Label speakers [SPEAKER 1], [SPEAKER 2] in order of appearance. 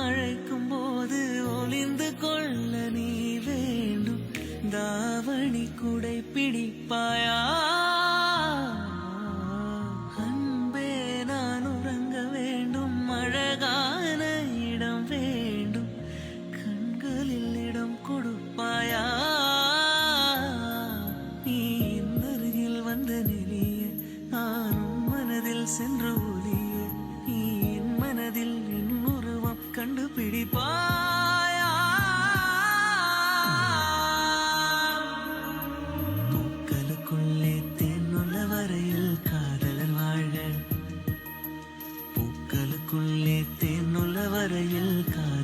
[SPEAKER 1] அழைக்கும் போது ஒளிந்து கொள்ள நீ வேண்டும். தாவணி குடை பிடிப்பாயா? அன்பே நான் உறங்க வேண்டும். அழகான இடம் வேண்டும். கண்களில் இடம் கொடுப்பாயா? நீ அருகில் வந்த நெறிய நானும் மனதில் சென்று ஒளிய. நீ என் மனதில் என் உருவம் கண்டுபிடிப்பாயா? பூக்களுக்குள்ளே தேனுள்ள வரையில் காதலர் வாழ. பூக்களுக்குள்ளே தேனுள்ள வரையில் காதலர்